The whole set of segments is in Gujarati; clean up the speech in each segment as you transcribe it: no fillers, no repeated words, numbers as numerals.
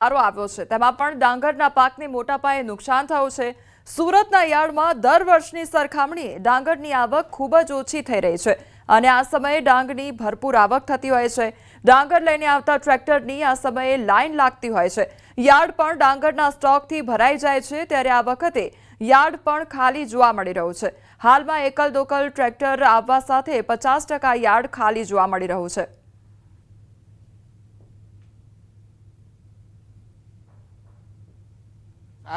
આવ્યો છે તેમાં પણ ડાંગરના પાકને મોટા પાયે નુકસાન થયું છે। સુરતના યાર્ડમાં દર વર્ષની સરખામણીએ ડાંગરની આવક ખૂબ જ ઓછી થઈ રહી છે અને આ સમયે ડાંગની ભરપૂર આવક થતી હોય છે। ડાંગર લઈને આવતા ટ્રેક્ટરની આ સમયે લાઈન લાગતી હોય છે। યાર્ડ પણ ડાંગરના સ્ટોકથી ભરાઈ જાય છે ત્યારે આ વખતે યાર્ડ પણ ખાલી જોવા મળી રહ્યું છે। હાલમાં એકલ દોકલ ટ્રેક્ટર આવવા સાથે 50% યાર્ડ ખાલી જોવા મળી રહ્યું છે।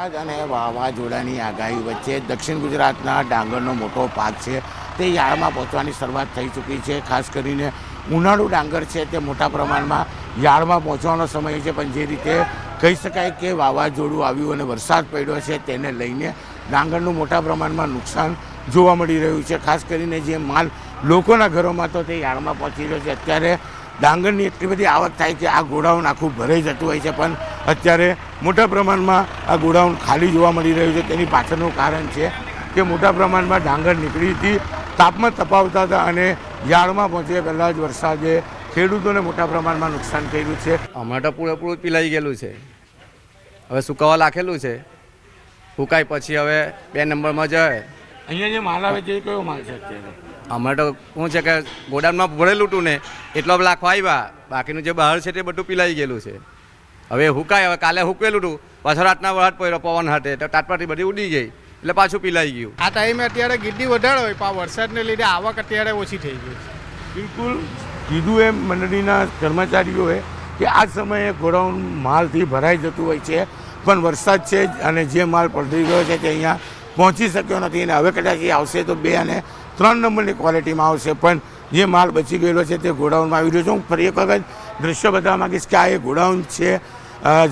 આગ અને વાવાઝોડાની આગાહી વચ્ચે દક્ષિણ ગુજરાતના ડાંગરનો મોટો પાક છે તે યાર્ડમાં પહોંચવાની શરૂઆત થઈ ચૂકી છે। ખાસ કરીને ઉનાળુ ડાંગર છે તે મોટા પ્રમાણમાં યાર્ડમાં પહોંચવાનો સમય છે, પણ જે રીતે કહી શકાય કે વાવાઝોડું આવ્યું અને વરસાદ પડ્યો છે તેને લઈને ડાંગરનું મોટા પ્રમાણમાં નુકસાન જોવા મળી રહ્યું છે। ખાસ કરીને જે માલ લોકોના ઘરોમાં તો તે યાર્ડમાં પહોંચી રહ્યો છે। અત્યારે ડાંગરની એટલી બધી આવક થાય કે આ ગોડાઉન આખું ભરાઈ જતું હોય છે, પણ અત્યારે મોટા પ્રમાણમાં આ ગોડાઉન ખાલી જોવા મળી રહ્યું છે। તેની પાછળનું કારણ છે કે મોટા પ્રમાણમાં ડાંગર નીકળી હતી, તાપમાં તપાવતા હતા અને યાર્ડમાં પહોંચે પહેલાં જ વરસાદે ખેડૂતોને મોટા પ્રમાણમાં નુકસાન કર્યું છે। હમણાં તો પૂરેપૂરું પીલાઈ ગયેલું છે, હવે સુકાવા રાખેલું છે, સુકાય પછી હવે 2 નંબરમાં જાય। અહીંયા જે માલ આવે છે એ કયો માલ છે અત્યારે? હમણાં તો શું છે કે ગોડાઉનમાં ભરેલું હતું ને એટલો લાખવા આવ્યા, બાકીનું જે બહાર છે તે બધું પીલાઈ ગયેલું છે। હવે હુકાય, હવે કાલે હુકેલું હતું, પાછળ રાતના વરસાદ પડ્યો પવન હાથે તો તાટપાટી બધી ઉડી ગઈ એટલે પાછું પીલાઈ ગયું। આ ટાઈમે અત્યારે ગીડી વધારે હોય પણ વરસાદને લીધે આવક અત્યારે ઓછી થઈ ગઈ છે। બિલકુલ કીધું એમ મંડળીના કર્મચારીઓએ કે આ સમયે ગોડાઉન માલથી ભરાઈ જતું હોય છે, પણ વરસાદ છે અને જે માલ પલળી ગયો છે તે અહીંયા પહોંચી શક્યો નથી અને હવે કદાચ એ આવશે તો 2 અને 3 નંબરની ક્વોલિટીમાં આવશે, પણ જે માલ બચી ગયેલો છે તે ગોડાઉનમાં આવી રહ્યો છે। હું ફરી એક વખત દ્રશ્ય બતાવવા માગીશ કે આ એ ગોડાઉન છે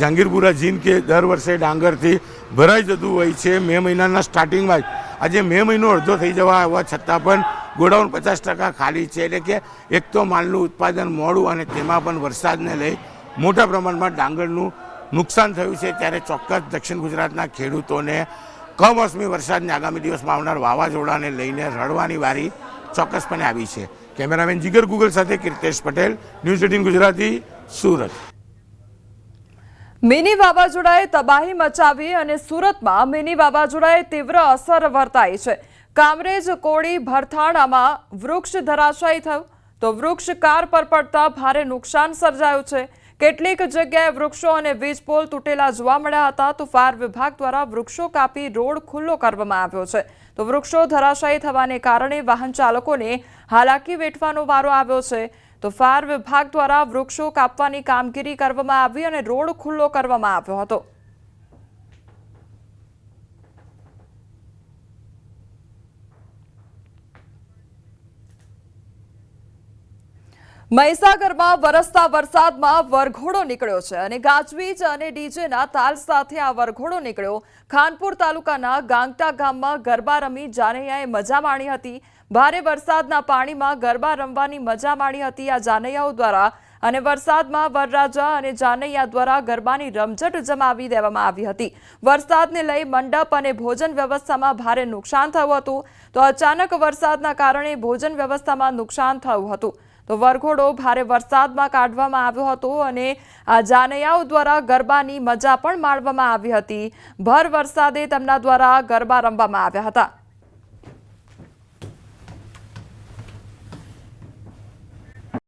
જહાંગીરપુરા જીન કે દર વર્ષે ડાંગરથી ભરાઈ જતું હોય છે। મે મહિનાના સ્ટાર્ટિંગમાં જ આજે મે મહિનો અડધો થઈ જવા હોવા છતાં પણ ગોડાઉન 50% ખાલી છે, એટલે કે એક તો માલનું ઉત્પાદન મોડું અને તેમાં પણ વરસાદને લઈ મોટા પ્રમાણમાં ડાંગરનું નુકસાન થયું છે। ત્યારે ચોક્કસ દક્ષિણ ગુજરાતના ખેડૂતોને કમોસમી વરસાદને આગામી દિવસમાં આવનાર વાવાઝોડાને લઈને રડવાની વારી ચોક્કસપણે આવી છે। કેમેરામેન જીગર ગુગલ સાથે કીર્તેશ પટેલ, ન્યૂઝ 18 ગુજરાતી, સુરત। મિની વાવાઝોડાએ તબાહી મચાવી અને સુરતમાં મિની વાવાઝોડાએ તીવ્ર અસર વર્તાઈ છે। કામરેજ કોળી ભરથાણામાં વૃક્ષ ધરાશાયી થયું તો વૃક્ષ કાર પર પડતા ભારે નુકસાન સર્જાયું છે। કેટલીક જગ્યાએ વૃક્ષો અને વીજપોલ તૂટેલા જોવા મળ્યા હતા તો ફાયર વિભાગ દ્વારા વૃક્ષો કાપી રોડ ખુલ્લો કરવામાં આવ્યો છે તો વૃક્ષો ધરાશાયી થવાને કારણે વાહન ચાલકોને હાલાકી વેઠવાનો વારો આવ્યો છે તો ફાયર વિભાગ દ્વારા વૃક્ષો કાપવાની કામગીરી કરવામાં આવી અને રોડ ખુલ્લો કરવામાં આવ્યો હતો। મહીસાગરમાં વરસતા વરસાદમાં વરઘોડો નીકળ્યો છે અને ગાજવીજ અને ડીજેના તાલ સાથે આ વરઘોડો નીકળ્યો। ખાનપુર તાલુકાના ગાંગટા ગામમાં ગરબા રમી જાનૈયાએ મજા માણી હતી। ભારે વરસાદના પાણીમાં ગરબા રમવાની મજા માણી હતી આ જાનૈયાઓ દ્વારા અને વરસાદમાં વરરાજા અને જાનૈયા દ્વારા ગરબાની રમઝટ જમાવી દેવામાં આવી હતી। વરસાદને લઈ મંડપ અને ભોજન વ્યવસ્થામાં ભારે નુકસાન થયું હતું તો અચાનક વરસાદના કારણે ભોજન વ્યવસ્થામાં નુકસાન થયું હતું તો વરઘોડો ભારે વરસાદમાં કાઢવામાં આવ્યો હતો અને આ જાનૈયાઓ દ્વારા ગરબાની મજા પણ માણવામાં આવી હતી। ભર વરસાદે તેમના દ્વારા ગરબા રમવામાં આવ્યા હતા।